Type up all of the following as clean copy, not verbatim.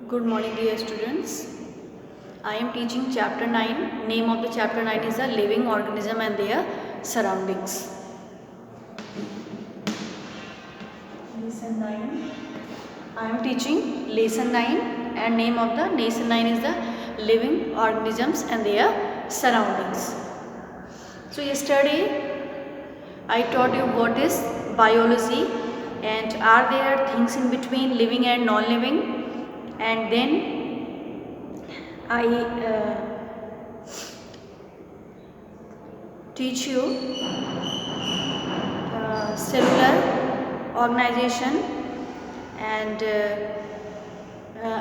Good morning, dear students. I am teaching chapter 9. Name of the chapter 9 is the living organism and their surroundings. Lesson 9. I am teaching lesson 9 and name of the lesson 9 is the living organisms and their surroundings. So yesterday I taught you what is biology and are there things in between living and non-living, and then I teach you cellular organization, and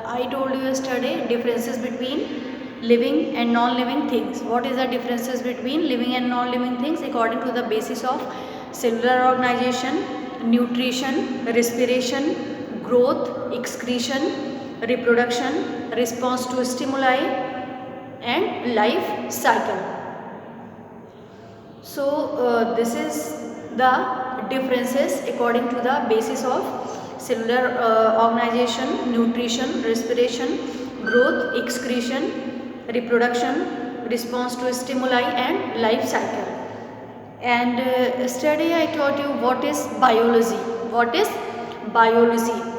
I told you yesterday differences between living and non-living things. What is the differences between living and non-living things according to the basis of cellular organization, nutrition, respiration, growth, excretion, reproduction, response to stimuli and life cycle. So this is the differences according to the basis of cellular organization, nutrition, respiration, growth, excretion, reproduction, response to stimuli and life cycle. And yesterday I taught you what is biology. What is biology?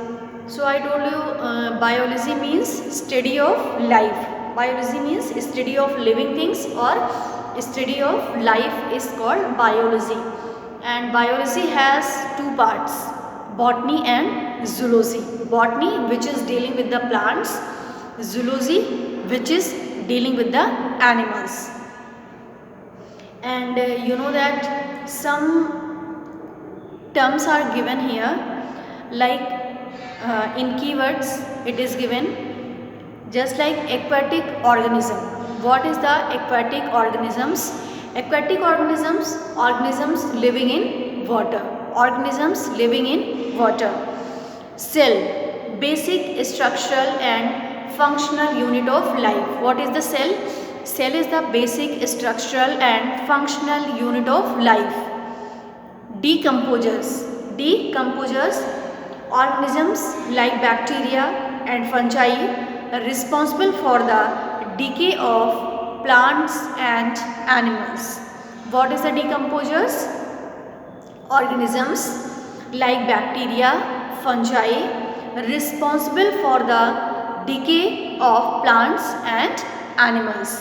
So I told you biology means study of life. Biology means study of living things, or study of life is called biology. And biology has two parts, botany and zoology. Botany, which is dealing with the plants, zoology, which is dealing with the animals. And you know that some terms are given here, like in keywords it is given, just like aquatic organism. What is the aquatic organisms? Aquatic organisms living in water. Organisms living in water. Cell, basic structural and functional unit of life. What is the cell? Cell is the basic structural and functional unit of life. Decomposers, organisms like bacteria and fungi are responsible for the decay of plants and animals. What is the decomposers? Organisms like bacteria, fungi responsible for the decay of plants and animals.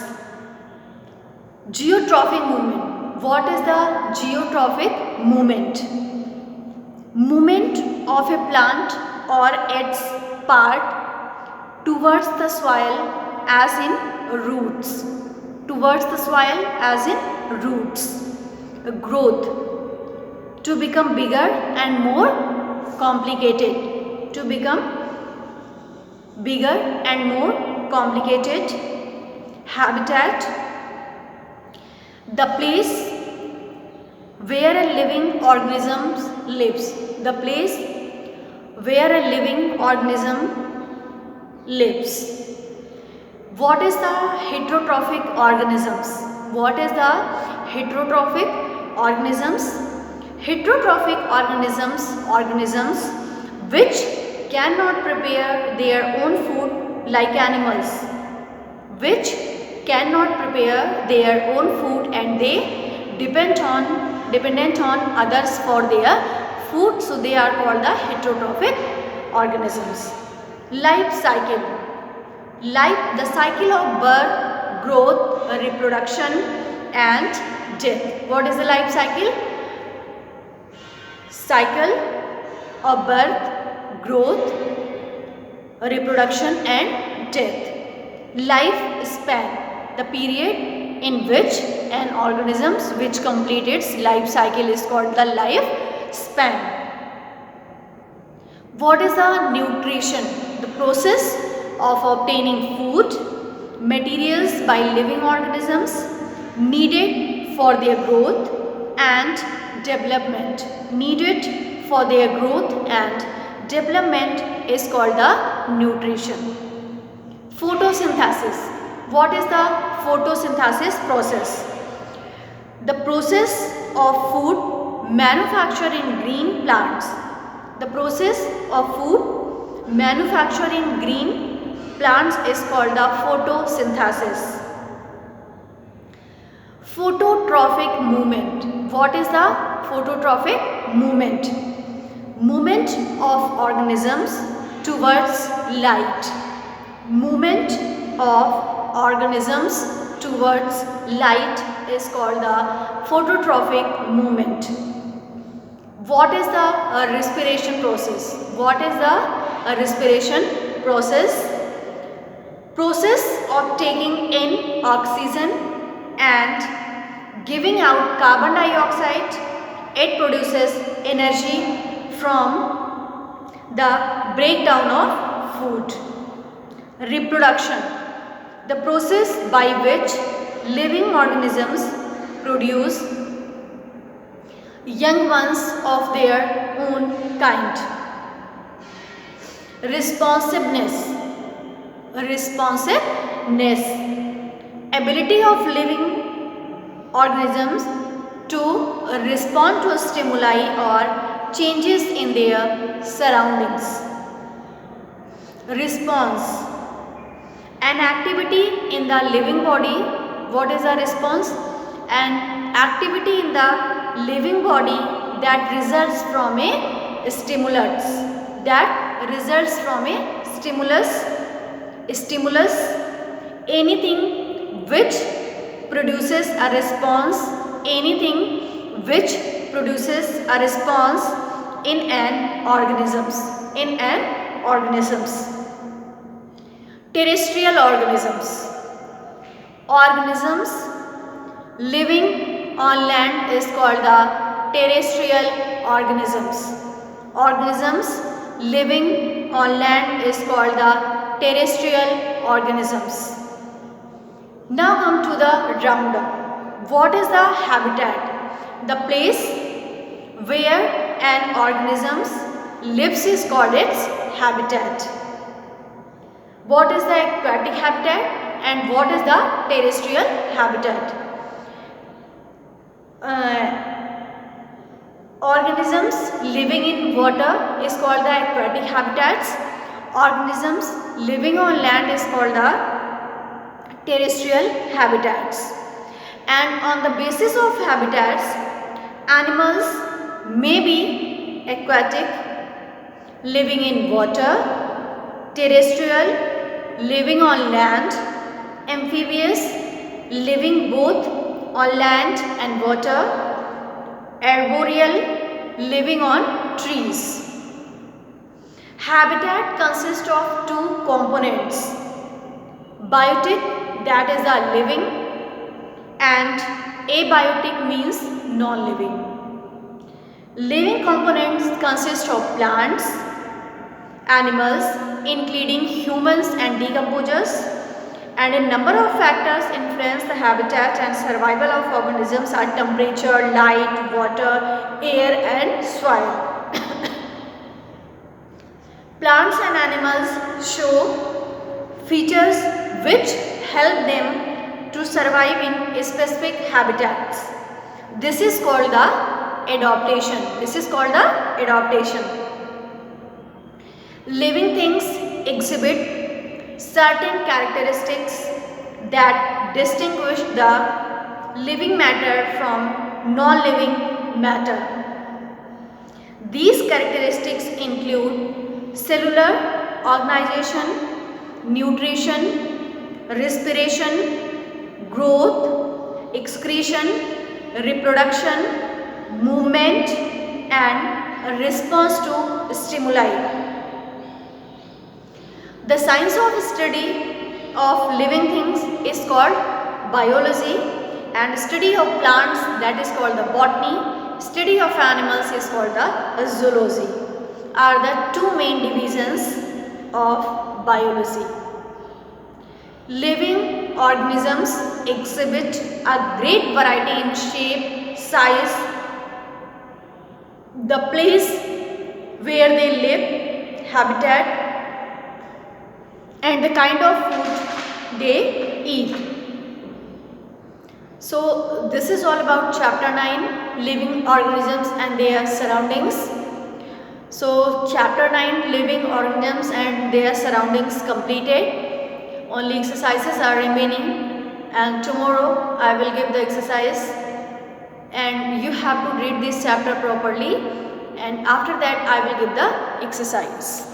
Geotrophic movement. What is the geotrophic movement? Movement of a plant or its part towards the soil as in roots. Towards the soil as in roots. Growth. To become bigger and more complicated. To become bigger and more complicated. Habitat. The place where a living organism lives. The place where a living organism lives. What is the heterotrophic organisms? What is the heterotrophic organisms? Heterotrophic organisms which cannot prepare their own food like animals, which cannot prepare their own food and they dependent on others for their food, so they are called the heterotrophic organisms. Life cycle. Life, the cycle of birth, growth, reproduction and death. What is the life cycle? Cycle of birth, growth, reproduction and death. Life span, the period in which an organism which completes its life cycle is called the life span. What is the nutrition? The process of obtaining food, materials by living organisms needed for their growth and development. Needed for their growth and development is called the nutrition. Photosynthesis. What is the photosynthesis process? The process of food manufactured in the process of food manufactured in green plants is called the photosynthesis. Phototrophic movement. What is the phototrophic movement? Movement of organisms towards light. Movement of organisms towards light is called the phototrophic movement. What is the respiration process? What is the respiration process? Process of taking in oxygen and giving out carbon dioxide. It produces energy from the breakdown of food. Reproduction. The process by which living organisms produce young ones of their own kind. Responsiveness. Responsiveness. Ability of living organisms to respond to stimuli or changes in their surroundings. Response. An activity in the living body. What is the response? An activity in the living body that results from a stimulus. That results from a stimulus. Stimulus. Anything which produces a response. Anything which produces a response in an organisms. In an organisms. Terrestrial organisms. Organisms living on land is called the terrestrial organisms. Organisms living on land is called the terrestrial organisms. Now come to the roundup. What is the habitat? The place where an organism lives is called its habitat. What is the aquatic habitat and what is the terrestrial habitat? Organisms living in water is called the aquatic habitats. Organisms living on land is called the terrestrial habitats. And on the basis of habitats, animals may be aquatic, living in water, terrestrial, living on land, amphibious, living both on land and water, arboreal, living on trees. Habitat consists of two components, biotic, that is the living, and abiotic means non-living. Living components consist of plants, animals including humans and decomposers, and a number of factors influence the habitat and survival of organisms are temperature, light, water, air and soil. Plants and animals show features which help them to survive in specific habitats. This is called the adaptation. This is called the adaptation. Living things exhibit certain characteristics that distinguish the living matter from non-living matter. These characteristics include cellular organization, nutrition, respiration, growth, excretion, reproduction, movement and response to stimuli. The science of study of living things is called biology, and study of plants, that is called the botany, study of animals is called the zoology, are the two main divisions of biology. Living organisms exhibit a great variety in shape, size, the place where they live, habitat, and the kind of food they eat. So this is all about chapter 9, living organisms and their surroundings. So chapter 9, living organisms and their surroundings completed. only exercises are remaining, and tomorrow I will give the exercise, and you have to read this chapter properly, and after that I will give the exercise.